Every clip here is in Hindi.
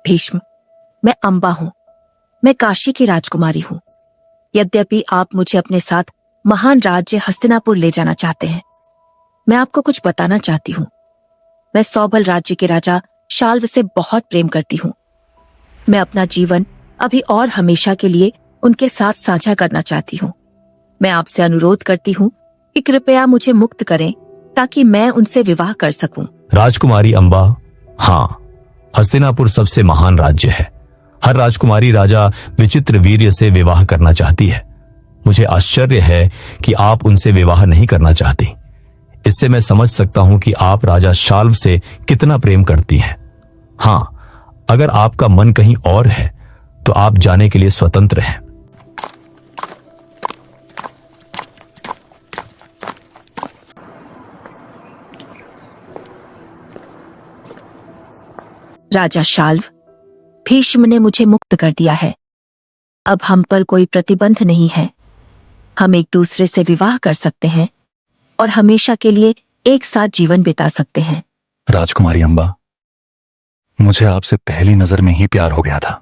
भीष्म, मैं अंबा हूँ। मैं काशी की राजकुमारी हूँ। यद्यपि आप मुझे अपने साथ महान राज्य हस्तिनापुर ले जाना चाहते हैं, मैं आपको कुछ बताना चाहती हूँ। मैं सौबल राज्य के राजा शाल्व से बहुत प्रेम करती हूँ। मैं अपना जीवन अभी और हमेशा के लिए उनके साथ साझा करना चाहती हूँ। मैं आपसे अनुरोध करती हूँ कि कृपया मुझे मुक्त करें ताकि मैं उनसे विवाह कर सकूं। राजकुमारी अंबा, हाँ, हस्तिनापुर सबसे महान राज्य है। हर राजकुमारी राजा विचित्र वीर्य से विवाह करना चाहती है। मुझे आश्चर्य है कि आप उनसे विवाह नहीं करना चाहती। इससे मैं समझ सकता हूं कि आप राजा शाल्व से कितना प्रेम करती हैं। हाँ, अगर आपका मन कहीं और है तो आप जाने के लिए स्वतंत्र हैं। राजा शाल्व, भीष्म ने मुझे मुक्त कर दिया है। अब हम पर कोई प्रतिबंध नहीं है। हम एक दूसरे से विवाह कर सकते हैं और हमेशा के लिए एक साथ जीवन बिता सकते हैं। राजकुमारी अंबा, मुझे आपसे पहली नजर में ही प्यार हो गया था।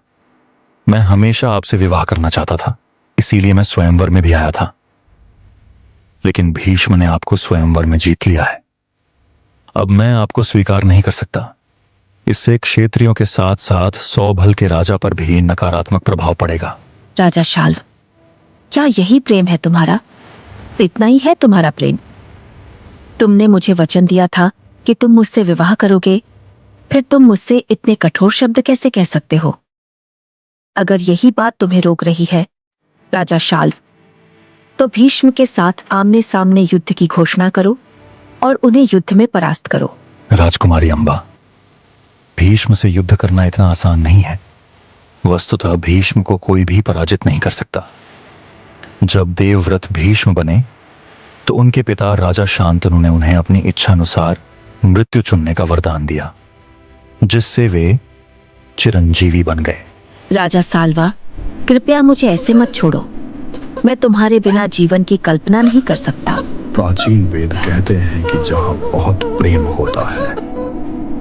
मैं हमेशा आपसे विवाह करना चाहता था, इसीलिए मैं स्वयंवर में भी आया था। लेकिन भीष्म ने आपको स्वयंवर में जीत लिया है। अब मैं आपको स्वीकार नहीं कर सकता। इससे क्षेत्रियों के साथ साथ सौभल के राजा पर भी नकारात्मक प्रभाव पड़ेगा। राजा शाल्व, क्या यही प्रेम है तुम्हारा? इतना ही है तुम्हारा प्रेम? तुमने मुझे वचन दिया था कि तुम मुझसे विवाह करोगे, फिर तुम मुझसे इतने कठोर शब्द कैसे कह सकते हो? अगर यही बात तुम्हें रोक रही है राजा शाल्व, तो भीष्म के साथ आमने सामने युद्ध की घोषणा करो और उन्हें युद्ध में परास्त करो। राजकुमारी अंबा, भीष्म से युद्ध करना इतना आसान नहीं है। वस्तुतः भीष्म को कोई भी पराजित नहीं कर सकता। जब देवव्रत भीष्म बने तो उनके पिता राजा शांतनु ने उन्हें अपनी इच्छानुसार मृत्यु चुनने का वरदान दिया, जिससे वे चिरंजीवी बन गए। राजा साल्वा, कृपया मुझे ऐसे मत छोड़ो। मैं तुम्हारे बिना जीवन की कल्पना नहीं कर सकता। प्राचीन वेद कहते हैं कि जहां बहुत प्रेम होता है,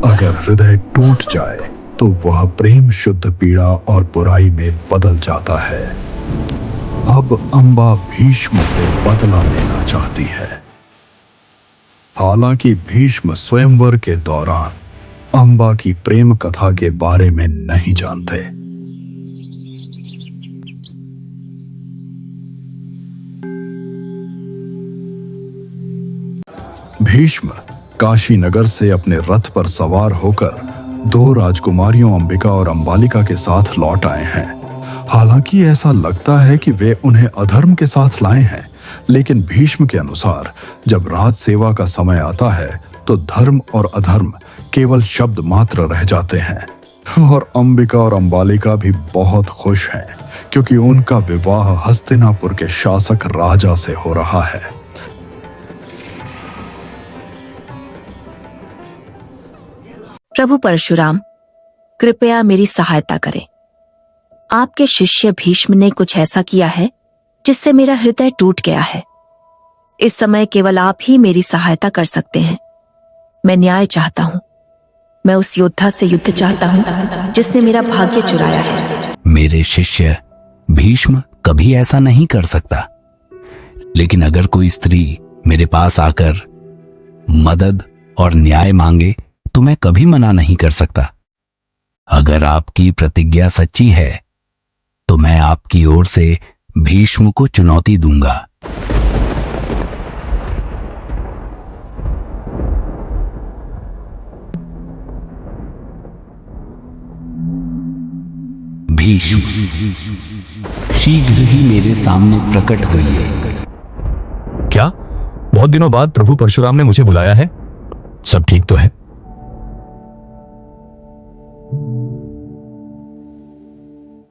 अगर हृदय टूट जाए तो वह प्रेम शुद्ध पीड़ा और बुराई में बदल जाता है। अब अंबा भीष्म से बदला लेना चाहती है। हालांकि भीष्म स्वयंवर के दौरान अंबा की प्रेम कथा के बारे में नहीं जानते। भीष्म काशी नगर से अपने रथ पर सवार होकर दो राजकुमारियों अंबिका और अंबालिका के साथ लौट आए हैं। हालांकि ऐसा लगता है कि वे उन्हें अधर्म के साथ लाए हैं, लेकिन भीष्म के अनुसार जब राज सेवा का समय आता है तो धर्म और अधर्म केवल शब्द मात्र रह जाते हैं। और अंबिका और अंबालिका भी बहुत खुश हैं क्योंकि उनका विवाह हस्तिनापुर के शासक राजा से हो रहा है। प्रभु परशुराम, कृपया मेरी सहायता करें। आपके शिष्य भीष्म ने कुछ ऐसा किया है जिससे मेरा हृदय टूट गया है। इस समय केवल आप ही मेरी सहायता कर सकते हैं। मैं न्याय चाहता हूँ। मैं उस योद्धा से युद्ध चाहता हूँ जिसने मेरा भाग्य चुराया है। मेरे शिष्य भीष्म कभी ऐसा नहीं कर सकता, लेकिन अगर कोई स्त्री मेरे पास आकर मदद और न्याय मांगे तो मैं कभी मना नहीं कर सकता। अगर आपकी प्रतिज्ञा सच्ची है तो मैं आपकी ओर से भीष्म को चुनौती दूंगा। भीष्म शीघ्र ही मेरे सामने प्रकट होइए। क्या बहुत दिनों बाद प्रभु परशुराम ने मुझे बुलाया है? सब ठीक तो है?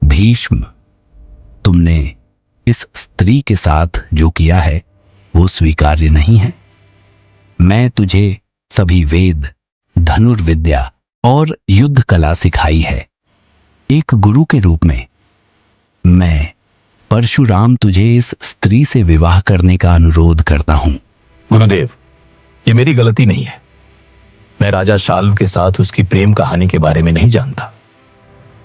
भीष्म, तुमने इस स्त्री के साथ जो किया है वो स्वीकार्य नहीं है। मैं तुझे सभी वेद, धनुर्विद्या और युद्ध कला सिखाई है। एक गुरु के रूप में मैं परशुराम तुझे इस स्त्री से विवाह करने का अनुरोध करता हूं। गुरुदेव, ये मेरी गलती नहीं है। मैं राजा शाल्व के साथ उसकी प्रेम कहानी के बारे में नहीं जानता।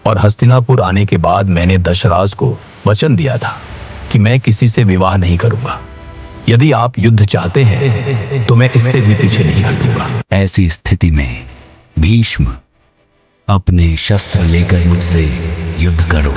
और हस्तिनापुर आने के बाद मैंने दशराज को वचन दिया था कि मैं किसी से विवाह नहीं करूंगा। यदि आप युद्ध चाहते हैं तो मैं इससे भी पीछे नहीं हटूंगा। ऐसी स्थिति में भीष्म, अपने शस्त्र लेकर मुझसे युद्ध करो।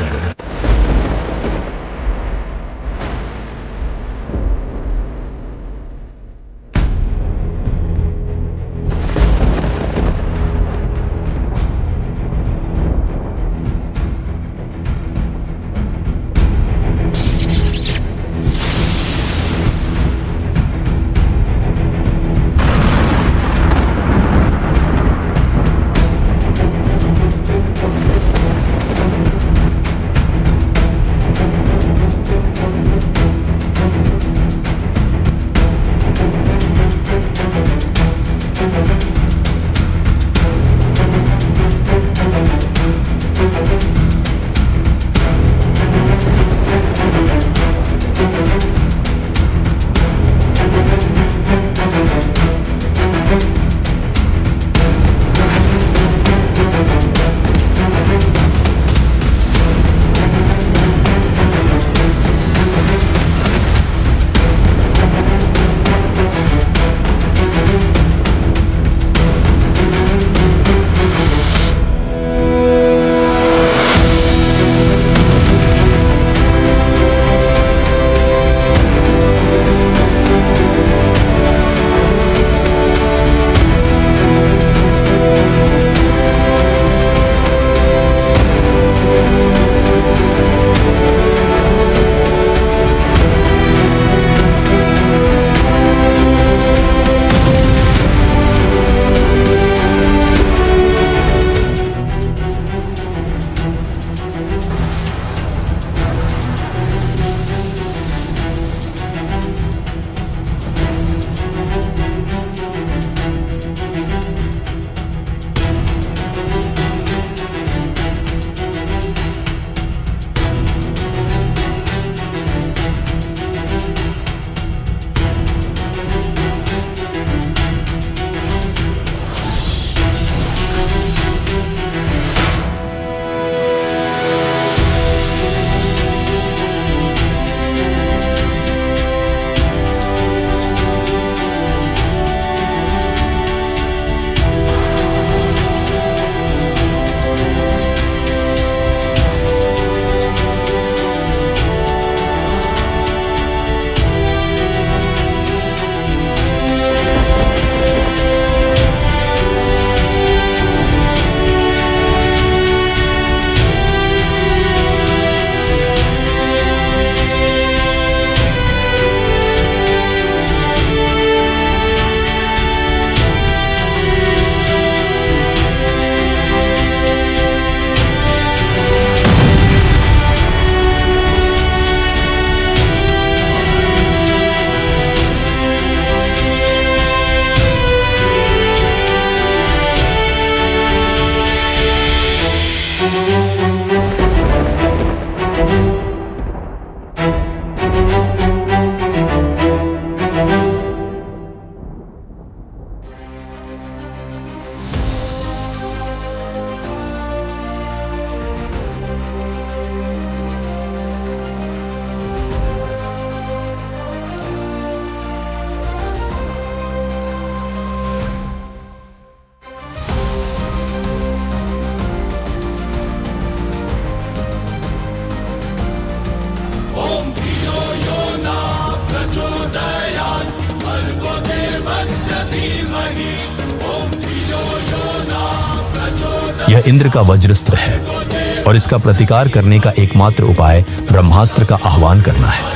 यह इंद्र का वज्रस्त्र है और इसका प्रतिकार करने का एकमात्र उपाय ब्रह्मास्त्र का आह्वान करना है।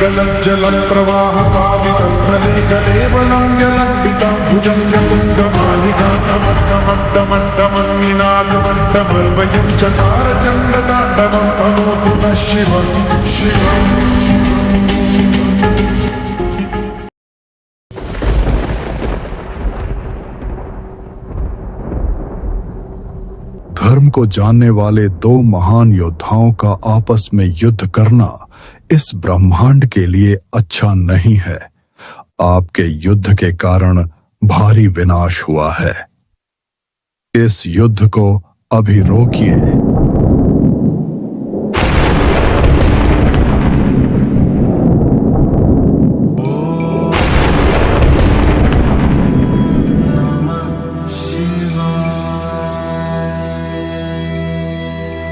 गलज्जलप्रवाहपावितस्थले कलेवलं यलम्बितं भुजङ्गतुङ्गमालिकामट्टमट्टमन्निनादमट्टमर्वयं चकारचन्द्रताण्डवं तनोतु नः शिवं शिवम्। धर्म को जानने वाले दो महान योद्धाओं का आपस में युद्ध करना इस ब्रह्मांड के लिए अच्छा नहीं है। आपके युद्ध के कारण भारी विनाश हुआ है। इस युद्ध को अभी रोकिए।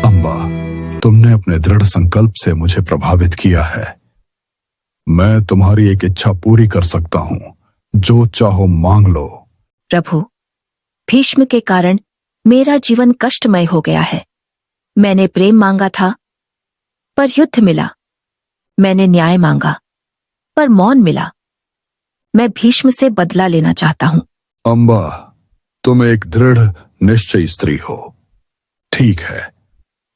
अंबा, तुमने अपने दृढ़ संकल्प से मुझे प्रभावित किया है। मैं तुम्हारी एक इच्छा पूरी कर सकता हूं। जो चाहो मांग लो। प्रभु, भीष्म के कारण मेरा जीवन कष्टमय हो गया है। मैंने प्रेम मांगा था पर युद्ध मिला। मैंने न्याय मांगा पर मौन मिला। मैं भीष्म से बदला लेना चाहता हूं। अंबा, तुम एक दृढ़ निश्चयी स्त्री हो। ठीक है,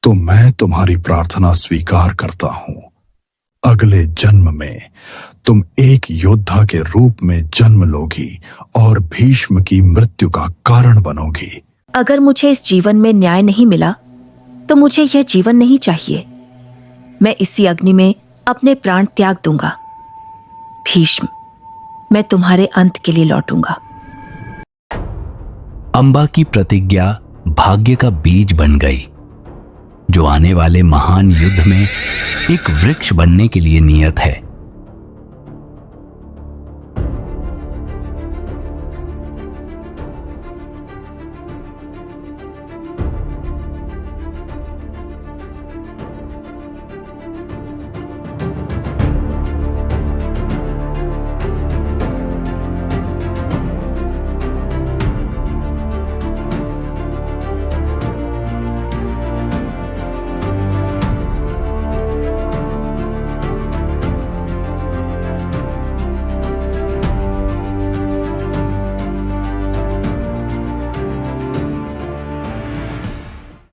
तो मैं तुम्हारी प्रार्थना स्वीकार करता हूं। अगले जन्म में तुम एक योद्धा के रूप में जन्म लोगी और भीष्म की मृत्यु का कारण बनोगी। अगर मुझे इस जीवन में न्याय नहीं मिला तो मुझे यह जीवन नहीं चाहिए। मैं इसी अग्नि में अपने प्राण त्याग दूंगा। भीष्म, मैं तुम्हारे अंत के लिए लौटूंगा। अंबा की प्रतिज्ञा भाग्य का बीज बन गई, जो आने वाले महान युद्ध में एक वृक्ष बनने के लिए नियत है।